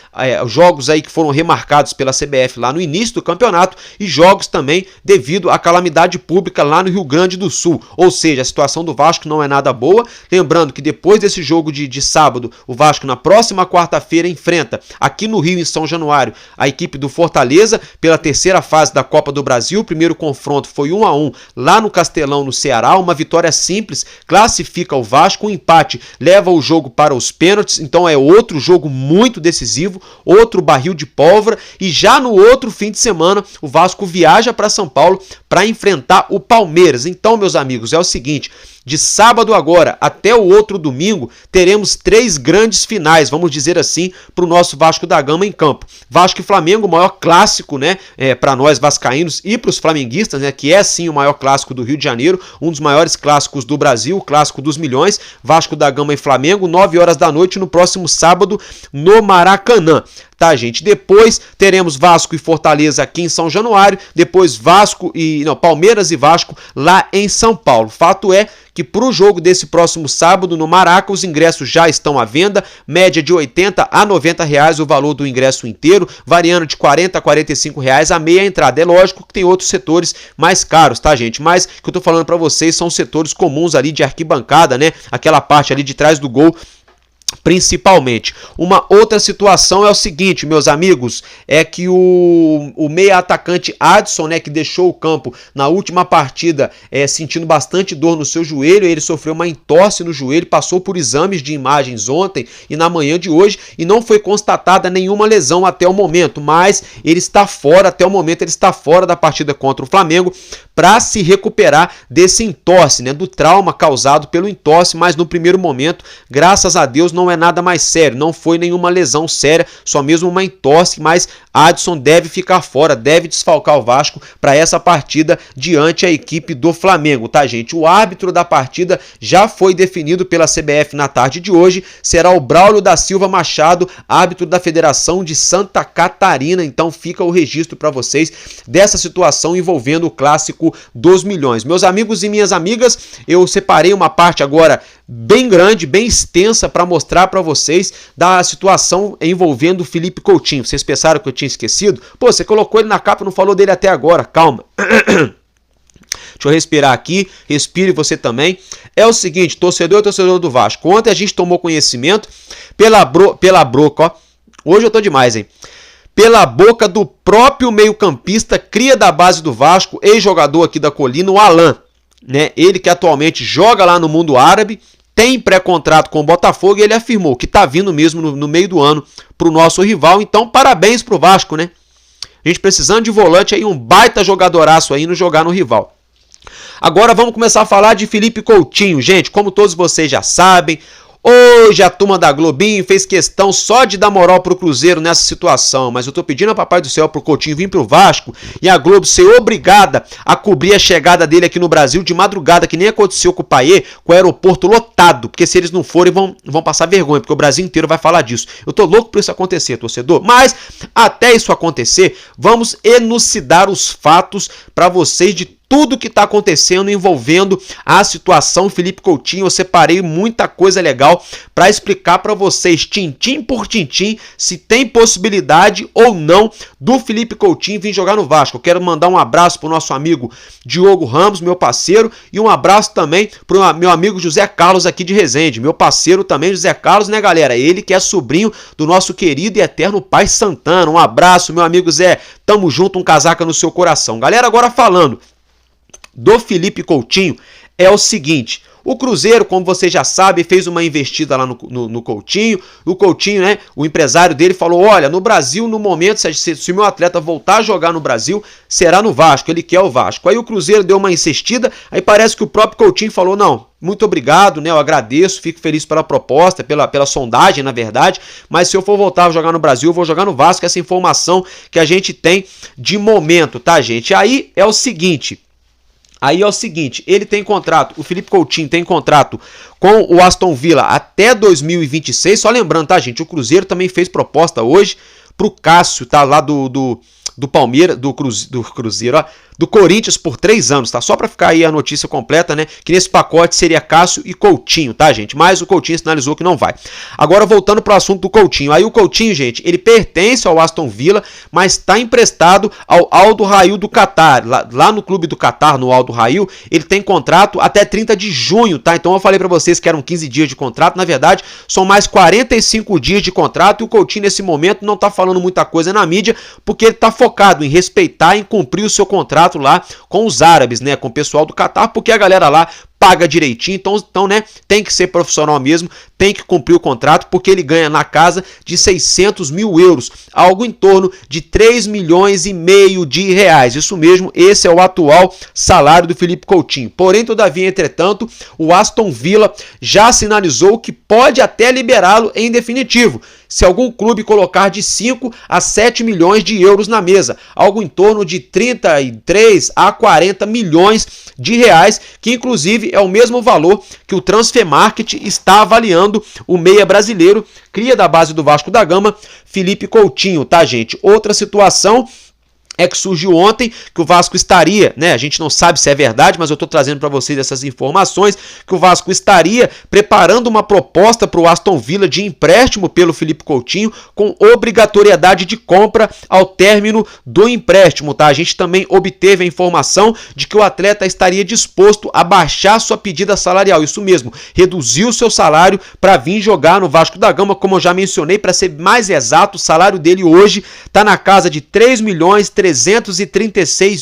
Jogos aí que foram remarcados pela CBF lá no início do campeonato e jogos também devido à calamidade pública lá no Rio Grande do Sul. Ou seja, a situação do Vasco não é nada boa. Lembrando que depois desse jogo de sábado, o Vasco na próxima quarta-feira enfrenta aqui no Rio, em São Januário, a equipe do Fortaleza pela 3ª fase da Copa do Brasil. O primeiro confronto foi 1-1 lá no Castelão, no Ceará. Uma vitória simples classifica o Vasco, um empate leva o jogo para os pênaltis, então é outro jogo muito decisivo, outro barril de pólvora, e já no outro fim de semana o Vasco viaja para São Paulo para enfrentar o Palmeiras. Então, meus amigos, é o seguinte: de sábado agora até o outro domingo, teremos 3 grandes finais, vamos dizer assim, para o nosso Vasco da Gama em campo. Vasco e Flamengo, o maior clássico, né, para nós vascaínos e para os flamenguistas, né, que é sim o maior clássico do Rio de Janeiro, um dos maiores clássicos do Brasil, o clássico dos milhões. Vasco da Gama e Flamengo, 9 horas da noite no próximo sábado no Maracanã. Tá, gente? Depois teremos Vasco e Fortaleza aqui em São Januário, depois Palmeiras e Vasco lá em São Paulo. Fato é que para o jogo desse próximo sábado no Maraca, os ingressos já estão à venda, média de R$80 a R$90 o valor do ingresso inteiro, variando de R$40 a R$45 a meia entrada. É lógico que tem outros setores mais caros, tá, gente? Mas o que eu tô falando para vocês são setores comuns ali de arquibancada, né? Aquela parte ali de trás do gol, principalmente. Uma outra situação é o seguinte, meus amigos, é que o meia atacante Adson, né, que deixou o campo na última partida sentindo bastante dor no seu joelho, ele sofreu uma entorse no joelho, passou por exames de imagens ontem e na manhã de hoje e não foi constatada nenhuma lesão até o momento, mas ele está fora, até o momento ele está fora da partida contra o Flamengo para se recuperar desse entorse, né, do trauma causado pelo entorse, mas no primeiro momento, graças a Deus, não é nada mais sério, não foi nenhuma lesão séria, só mesmo uma entorse, mas Adson deve ficar fora, deve desfalcar o Vasco para essa partida diante a equipe do Flamengo, tá, gente? O árbitro da partida já foi definido pela CBF na tarde de hoje, será o Braulio da Silva Machado, árbitro da Federação de Santa Catarina. Então fica o registro para vocês dessa situação envolvendo o clássico dos milhões. Meus amigos e minhas amigas, eu separei uma parte agora bem grande, bem extensa para mostrar para vocês da situação envolvendo o Felipe Coutinho. Vocês pensaram que eu tinha esquecido? Pô, você colocou ele na capa e não falou dele até agora, calma. Deixa eu respirar aqui, respire você também. É o seguinte, torcedor do Vasco, ontem a gente tomou conhecimento pela boca, ó, hoje eu tô demais, hein? Pela boca do próprio meio-campista, cria da base do Vasco, ex-jogador aqui da Colina, o Alan, né? Ele que atualmente joga lá no mundo árabe, tem pré-contrato com o Botafogo e ele afirmou que tá vindo mesmo no meio do ano pro nosso rival. Então, parabéns pro Vasco, né? A gente precisando de volante aí, um baita jogadoraço aí no jogar no rival. Agora vamos começar a falar de Felipe Coutinho. Gente, como todos vocês já sabem, hoje a turma da Globinho fez questão só de dar moral pro Cruzeiro nessa situação, mas eu tô pedindo a Papai do Céu pro Coutinho vir pro Vasco e a Globo ser obrigada a cobrir a chegada dele aqui no Brasil de madrugada, que nem aconteceu com o Payet, com o aeroporto lotado, porque se eles não forem vão passar vergonha, porque o Brasil inteiro vai falar disso. Eu tô louco por isso acontecer, torcedor, mas até isso acontecer, vamos elucidar os fatos para vocês de tudo que está acontecendo envolvendo a situação Felipe Coutinho. Eu separei muita coisa legal para explicar para vocês, tintim por tintim, se tem possibilidade ou não do Felipe Coutinho vir jogar no Vasco. Eu quero mandar um abraço para o nosso amigo Diogo Ramos, meu parceiro, e um abraço também para o meu amigo José Carlos aqui de Resende, meu parceiro também, José Carlos, né, galera? Ele que é sobrinho do nosso querido e eterno pai Santana. Um abraço, meu amigo Zé, tamo junto, um casaca no seu coração. Galera, agora falando do Felipe Coutinho, é o seguinte, O Cruzeiro, como você já sabe, fez uma investida lá no Coutinho. O Coutinho, né, o empresário dele falou, olha, no Brasil, no momento, se o meu atleta voltar a jogar no Brasil, será no Vasco, ele quer o Vasco. Aí o Cruzeiro deu uma insistida, aí parece que o próprio Coutinho falou, não, muito obrigado, né, eu agradeço, fico feliz pela proposta, pela sondagem, na verdade, mas se eu for voltar a jogar no Brasil, eu vou jogar no Vasco, essa informação que a gente tem de momento, tá, gente? Aí é o seguinte, ele tem contrato, o Felipe Coutinho tem contrato com o Aston Villa até 2026, só lembrando, tá, gente, o Cruzeiro também fez proposta hoje pro Cássio, tá, lá do Palmeiras, do Cruzeiro, ó, do Corinthians por 3 anos, tá? Só pra ficar aí a notícia completa, né? Que nesse pacote seria Cássio e Coutinho, tá, gente? Mas o Coutinho sinalizou que não vai. Agora, voltando pro assunto do Coutinho. Aí o Coutinho, gente, ele pertence ao Aston Villa, mas tá emprestado ao Al Duhail do Catar. Lá no clube do Catar, no Al Duhail, ele tem contrato até 30 de junho, tá? Então eu falei pra vocês que eram 15 dias de contrato. Na verdade, são mais 45 dias de contrato e o Coutinho, nesse momento, não tá falando muita coisa na mídia, porque ele tá focado em respeitar e cumprir o seu contrato lá com os árabes, né, com o pessoal do Catar, porque a galera lá paga direitinho, então, né, tem que ser profissional mesmo, tem que cumprir o contrato, porque ele ganha na casa de 600 mil euros, algo em torno de 3 milhões e meio de reais, isso mesmo, esse é o atual salário do Felipe Coutinho. Porém, todavia, entretanto, o Aston Villa já sinalizou que pode até liberá-lo em definitivo, se algum clube colocar de 5 a 7 milhões de euros na mesa, algo em torno de 33 a 40 milhões de reais, que inclusive é o mesmo valor que o Transfermarkt está avaliando o meia brasileiro, cria da base do Vasco da Gama, Felipe Coutinho, tá, gente? Outra situação é que surgiu ontem que o Vasco estaria, né, a gente não sabe se é verdade, mas eu estou trazendo para vocês essas informações, que o Vasco estaria preparando uma proposta para o Aston Villa de empréstimo pelo Felipe Coutinho, com obrigatoriedade de compra ao término do empréstimo, tá? A gente também obteve a informação de que o atleta estaria disposto a baixar sua pedida salarial, isso mesmo, reduzir o seu salário para vir jogar no Vasco da Gama, como eu já mencionei, para ser mais exato, o salário dele hoje está na casa de 3.336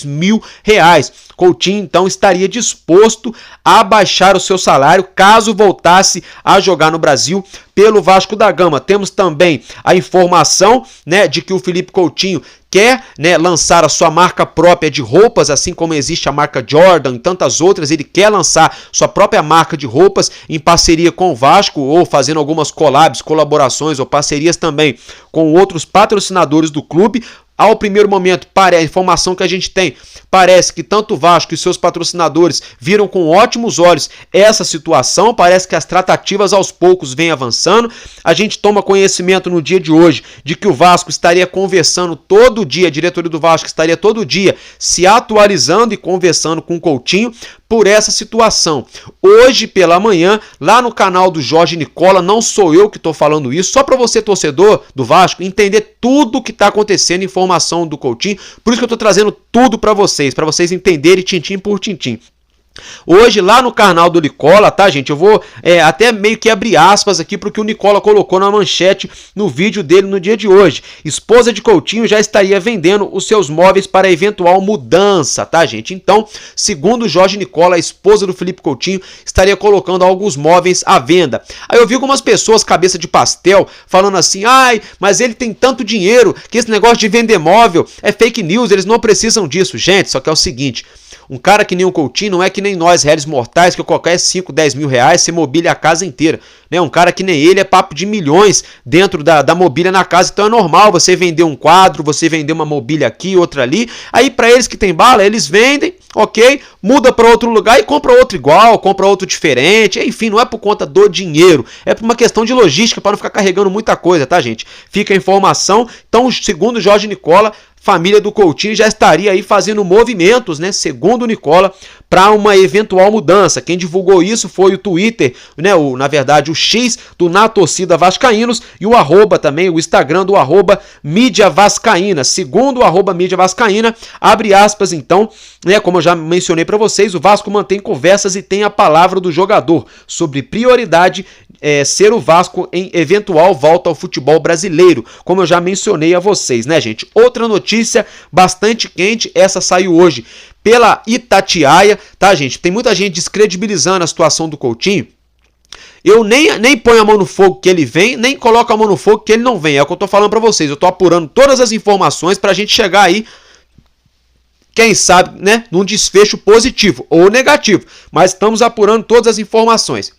mil reais. Coutinho, então, estaria disposto a baixar o seu salário caso voltasse a jogar no Brasil pelo Vasco da Gama. Temos também a informação, né, de que o Felipe Coutinho quer, né, lançar a sua marca própria de roupas, assim como existe a marca Jordan e tantas outras. Ele quer lançar sua própria marca de roupas em parceria com o Vasco, ou fazendo algumas colaborações ou parcerias também com outros patrocinadores do clube. Ao primeiro momento, a informação que a gente tem, parece que tanto o Vasco e seus patrocinadores viram com ótimos olhos essa situação, parece que as tratativas aos poucos vêm avançando. A gente toma conhecimento no dia de hoje de que o Vasco estaria conversando todo dia, a diretoria do Vasco estaria todo dia se atualizando e conversando com o Coutinho por essa situação. Hoje pela manhã, lá no canal do Jorge Nicola, não sou eu que estou falando isso, só para você, torcedor do Vasco, entender tudo o que está acontecendo, informação do Coutinho, por isso que eu estou trazendo tudo para vocês entenderem tintim por tintim. Hoje, lá no canal do Nicola, tá, gente? Eu vou até meio que abrir aspas aqui para o que o Nicola colocou na manchete no vídeo dele no dia de hoje. Esposa de Coutinho já estaria vendendo os seus móveis para eventual mudança, tá, gente? Então, segundo o Jorge Nicola, a esposa do Felipe Coutinho estaria colocando alguns móveis à venda. Aí eu vi algumas pessoas, cabeça de pastel, falando assim, ai, mas ele tem tanto dinheiro que esse negócio de vender móvel é fake news, eles não precisam disso. Gente, só que é o seguinte... Um cara que nem o Coutinho não é que nem nós, réis mortais, que qualquer 5, 10 mil reais você mobília a casa inteira. Né? Um cara que nem ele é papo de milhões dentro da mobília na casa. Então é normal você vender um quadro, você vender uma mobília aqui, outra ali. Aí para eles que tem bala, eles vendem, ok? Muda para outro lugar e compra outro igual, compra outro diferente. Enfim, não é por conta do dinheiro. É por uma questão de logística para não ficar carregando muita coisa, tá, gente? Fica a informação. Então, segundo Jorge Nicola, família do Coutinho já estaria aí fazendo movimentos, né, segundo o Nicola, para uma eventual mudança. Quem divulgou isso foi o Twitter, né, na verdade o X do Na Torcida Vascaínos e o arroba também, o Instagram do arroba Mídia Vascaína. Segundo o arroba Mídia Vascaína, abre aspas então, né, como eu já mencionei para vocês, o Vasco mantém conversas e tem a palavra do jogador sobre prioridade ser o Vasco em eventual volta ao futebol brasileiro, como eu já mencionei a vocês, né, gente? Outra notícia bastante quente, essa saiu hoje pela Itatiaia, tá, gente? Tem muita gente descredibilizando a situação do Coutinho. Eu nem ponho a mão no fogo que ele vem, nem coloco a mão no fogo que ele não vem. É o que eu tô falando pra vocês. Eu tô apurando todas as informações pra gente chegar aí, quem sabe, né, num desfecho positivo ou negativo. Mas estamos apurando todas as informações.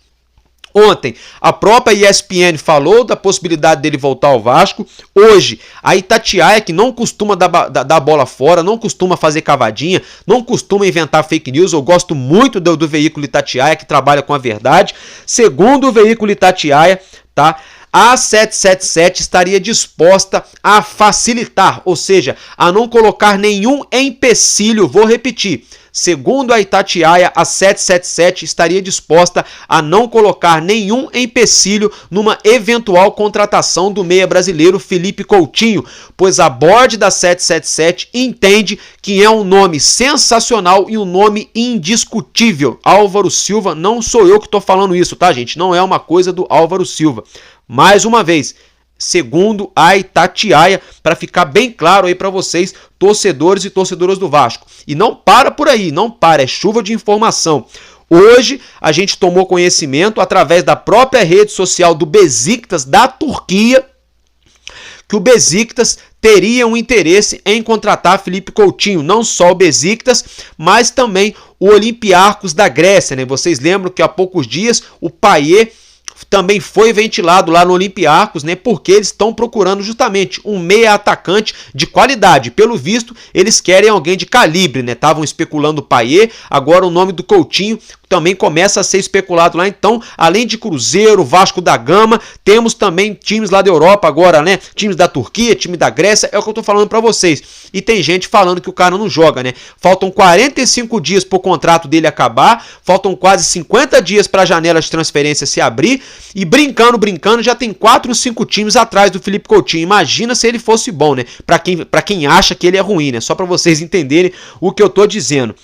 Ontem, a própria ESPN falou da possibilidade dele voltar ao Vasco. Hoje, a Itatiaia, que não costuma dar bola fora, não costuma fazer cavadinha, não costuma inventar fake news. Eu gosto muito do veículo Itatiaia, que trabalha com a verdade. Segundo o veículo Itatiaia, tá? A 777 estaria disposta a facilitar, ou seja, a não colocar nenhum empecilho. Vou repetir. Segundo a Itatiaia, a 777 estaria disposta a não colocar nenhum empecilho numa eventual contratação do meia brasileiro Felipe Coutinho, pois a board da 777 entende que é um nome sensacional e um nome indiscutível. Álvaro Silva, não sou eu que estou falando isso, tá, gente? Não é uma coisa do Álvaro Silva. Mais uma vez, segundo a Itatiaia, para ficar bem claro aí para vocês, torcedores e torcedoras do Vasco. E não para por aí, não para, é chuva de informação. Hoje a gente tomou conhecimento através da própria rede social do Besiktas da Turquia, que o Besiktas teria um interesse em contratar Felipe Coutinho. Não só o Besiktas, mas também o Olympiacos da Grécia, né? Vocês lembram que há poucos dias o Payet também foi ventilado lá no Olympiacos, né? Porque eles estão procurando justamente um meia atacante de qualidade. Pelo visto, eles querem alguém de calibre, né? Estavam especulando o Payet, agora o nome do Coutinho também começa a ser especulado lá. Então, além de Cruzeiro, Vasco da Gama, temos também times lá da Europa agora, né? Times da Turquia, time da Grécia, é o que eu tô falando pra vocês. E tem gente falando que o cara não joga, né? Faltam 45 dias pro contrato dele acabar, faltam quase 50 dias pra janela de transferência se abrir, e brincando, já tem 4 ou 5 times atrás do Felipe Coutinho. Imagina se ele fosse bom, né? Pra quem acha que ele é ruim, né? Só pra vocês entenderem o que eu tô dizendo.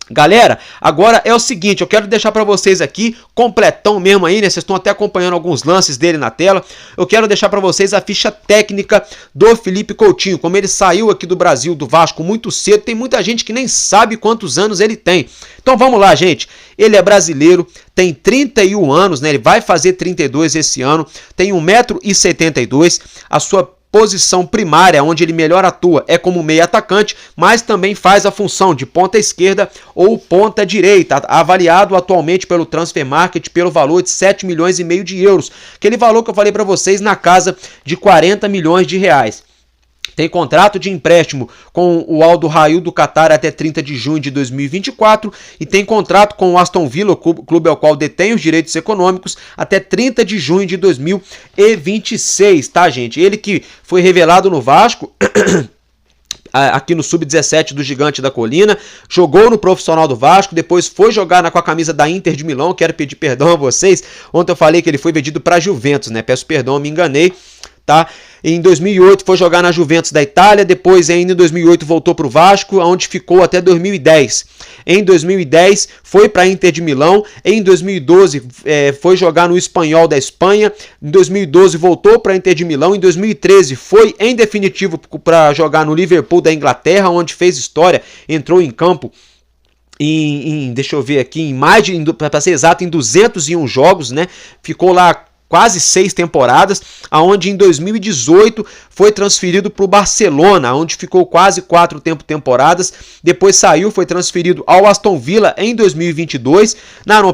Galera, agora é o seguinte, eu quero deixar para vocês aqui, completão mesmo aí, né? Vocês estão até acompanhando alguns lances dele na tela. Eu quero deixar para vocês a ficha técnica do Felipe Coutinho, como ele saiu aqui do Brasil, do Vasco, muito cedo. Tem muita gente que nem sabe quantos anos ele tem. Então vamos lá, gente. Ele é brasileiro, tem 31 anos, né? Ele vai fazer 32 esse ano, tem 1,72 m, a sua posição primária, onde ele melhor atua, é como meio atacante, mas também faz a função de ponta esquerda ou ponta direita, avaliado atualmente pelo Transfer Market pelo valor de 7,5 milhões de euros, aquele valor que eu falei para vocês na casa de 40 milhões de reais. Tem contrato de empréstimo com o Al Duhail do Qatar até 30 de junho de 2024 e tem contrato com o Aston Villa, o clube ao qual detém os direitos econômicos, até 30 de junho de 2026, tá, gente? Ele que foi revelado no Vasco aqui no Sub-17 do Gigante da Colina, jogou no profissional do Vasco, depois foi jogar com a camisa da Inter de Milão. Quero pedir perdão a vocês, ontem eu falei que ele foi vendido para Juventus, né? Peço perdão, eu me enganei, tá? Em 2008 foi jogar na Juventus da Itália, depois ainda em 2008 voltou para o Vasco, onde ficou até 2010. Em 2010 foi para a Inter de Milão, em 2012 foi jogar no Espanhol da Espanha, em 2012 voltou para a Inter de Milão, em 2013 foi em definitivo para jogar no Liverpool da Inglaterra, onde fez história, entrou em campo deixa eu ver aqui, para ser exato, em 201 jogos, né? Ficou lá quase 6 temporadas, aonde em 2018 foi transferido para o Barcelona, onde ficou quase 4 temporadas, depois saiu, foi transferido ao Aston Villa em 2022,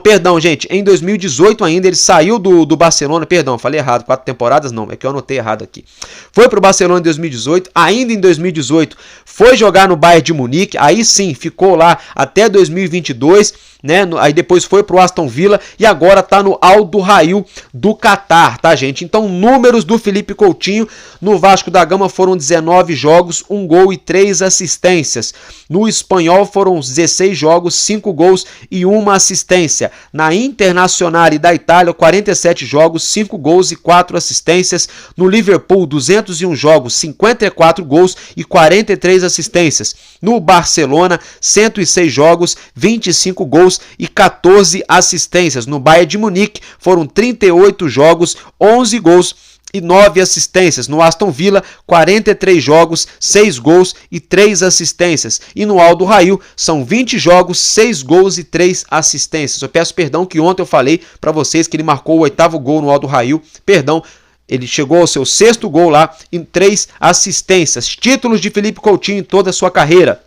perdão, gente, em 2018 ainda ele saiu do Barcelona, perdão, falei errado, 4 temporadas não, é que eu anotei errado aqui, foi para o Barcelona em 2018, ainda em 2018 foi jogar no Bayern de Munique, aí sim, ficou lá até 2022, né? Aí depois foi pro Aston Villa e agora tá no Al Duhail do Qatar, tá, gente? Então, números do Felipe Coutinho no Vasco da Gama foram 19 jogos, 1 gol e 3 assistências. No Espanhol foram 16 jogos, 5 gols e 1 assistência. Na Internacional da Itália, 47 jogos, 5 gols e 4 assistências. No Liverpool, 201 jogos, 54 gols e 43 assistências. No Barcelona, 106 jogos, 25 gols e 14 assistências. No Bayern de Munique foram 38 jogos, 11 gols e 9 assistências. No Aston Villa, 43 jogos, 6 gols e 3 assistências. E no Aldo Rail, são 20 jogos, 6 gols e 3 assistências. Eu peço perdão que ontem eu falei para vocês que ele marcou o 8º gol no Aldo Rail. Perdão, ele chegou ao seu 6º gol lá em 3 assistências. Títulos de Felipe Coutinho em toda a sua carreira.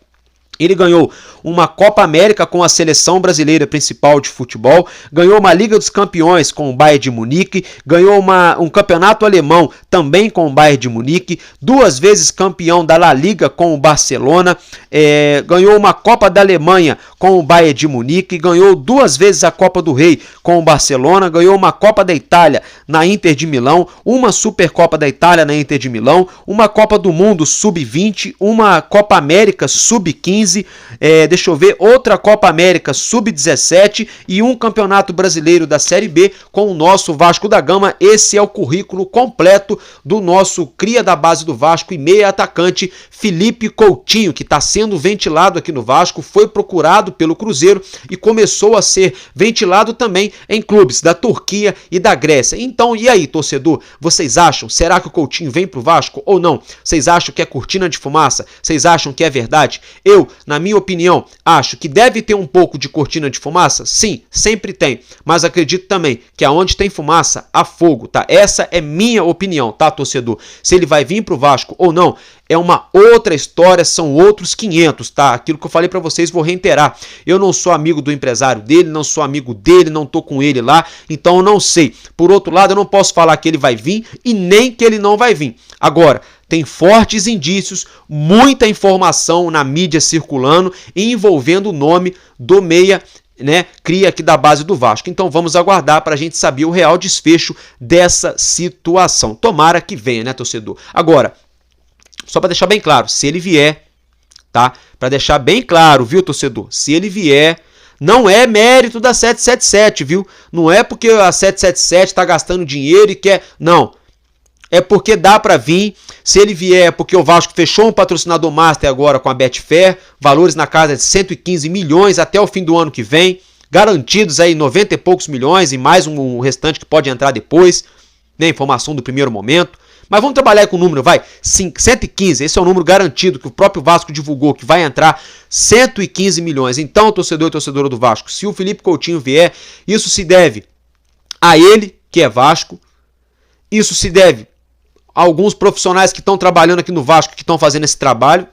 Ele ganhou uma Copa América com a seleção brasileira principal de futebol, ganhou uma Liga dos Campeões com o Bayern de Munique, ganhou um campeonato alemão também com o Bayern de Munique, 2 vezes campeão da La Liga com o Barcelona, ganhou uma Copa da Alemanha com o Bayern de Munique, ganhou 2 vezes a Copa do Rei com o Barcelona, ganhou uma Copa da Itália na Inter de Milão, uma Supercopa da Itália na Inter de Milão, uma Copa do Mundo Sub-20, uma Copa América Sub-15, deixa eu ver, outra Copa América Sub-17 e um Campeonato Brasileiro da Série B com o nosso Vasco da Gama. Esse é o currículo completo do nosso cria da base do Vasco e meia atacante Felipe Coutinho, que está sendo ventilado aqui no Vasco, foi procurado pelo Cruzeiro e começou a ser ventilado também em clubes da Turquia e da Grécia. Então, e aí, torcedor, vocês acham? Será que o Coutinho vem pro Vasco ou não? Vocês acham que é cortina de fumaça? Vocês acham que é verdade? Eu, na minha opinião, acho que deve ter um pouco de cortina de fumaça. Sim, sempre tem. Mas acredito também que aonde tem fumaça, há fogo, tá? Essa é minha opinião, tá, torcedor? Se ele vai vir pro Vasco ou não, é uma outra história, são outros 500, tá? Aquilo que eu falei pra vocês, vou reiterar. Eu não sou amigo do empresário dele, não sou amigo dele, não tô com ele lá, então eu não sei. Por outro lado, eu não posso falar que ele vai vir e nem que ele não vai vir. Agora, tem fortes indícios, muita informação na mídia circulando e envolvendo o nome do meia, né, cria aqui da base do Vasco. Então vamos aguardar para a gente saber o real desfecho dessa situação. Tomara que venha, né, torcedor? Agora, só para deixar bem claro, se ele vier, tá? Para deixar bem claro, viu, torcedor? Se ele vier, não é mérito da 777, viu? Não é porque a 777 tá gastando dinheiro e quer... Não. É porque dá para vir. Se ele vier, é porque o Vasco fechou um patrocinador master agora com a Betfair, valores na casa de 115 milhões até o fim do ano que vem, garantidos aí 90 e poucos milhões e mais um restante que pode entrar depois, né, informação do primeiro momento. Mas vamos trabalhar com o número, vai, 115, esse é o número garantido que o próprio Vasco divulgou, que vai entrar 115 milhões. Então, torcedor e torcedora do Vasco, se o Felipe Coutinho vier, isso se deve a ele, que é Vasco, isso se deve a alguns profissionais que estão trabalhando aqui no Vasco, que estão fazendo esse trabalho.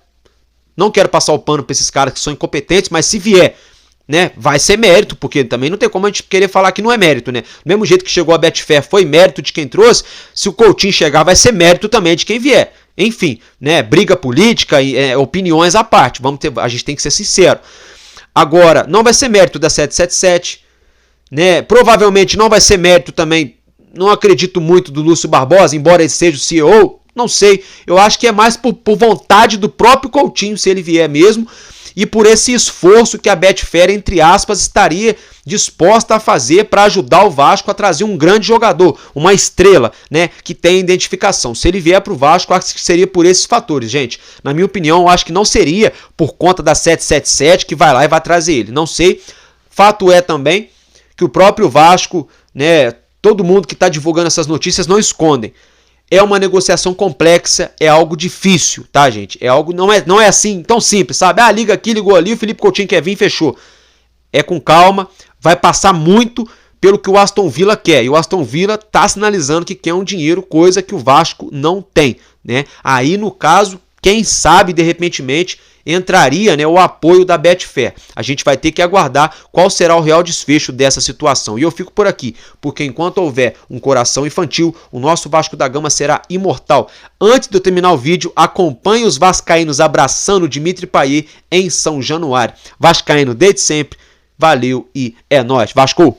Não quero passar o pano para esses caras que são incompetentes, mas se vier, né, vai ser mérito, porque também não tem como a gente querer falar que não é mérito, né? Do mesmo jeito que chegou a Betfair foi mérito de quem trouxe, se o Coutinho chegar vai ser mérito também de quem vier. Enfim, né, briga política e opiniões à parte, a gente tem que ser sincero. Agora, não vai ser mérito da 777, né? Provavelmente não vai ser mérito também, não acredito muito, do Lúcio Barbosa, embora ele seja o CEO, não sei. Eu acho que é mais por vontade do próprio Coutinho, se ele vier mesmo, e por esse esforço que a Betfair, entre aspas, estaria disposta a fazer para ajudar o Vasco a trazer um grande jogador, uma estrela, né, que tem identificação. Se ele vier para o Vasco, acho que seria por esses fatores, gente. Na minha opinião, eu acho que não seria por conta da 777 que vai lá e vai trazer ele. Não sei. Fato é também que o próprio Vasco, né, todo mundo que está divulgando essas notícias não escondem. É uma negociação complexa, é algo difícil, tá, gente? É algo, não é assim tão simples, sabe? Ah, liga aqui, ligou ali, o Felipe Coutinho quer vir, fechou. É com calma, vai passar muito pelo que o Aston Villa quer. E o Aston Villa tá sinalizando que quer um dinheiro, coisa que o Vasco não tem, né? Aí, no caso, quem sabe, de repentemente, entraria, né, o apoio da Betfair. A gente vai ter que aguardar qual será o real desfecho dessa situação. E eu fico por aqui, porque enquanto houver um coração infantil, o nosso Vasco da Gama será imortal. Antes de eu terminar o vídeo, acompanhe os vascaínos abraçando Dimitri Payet em São Januário. Vascaíno desde sempre, valeu e é nóis. Vasco!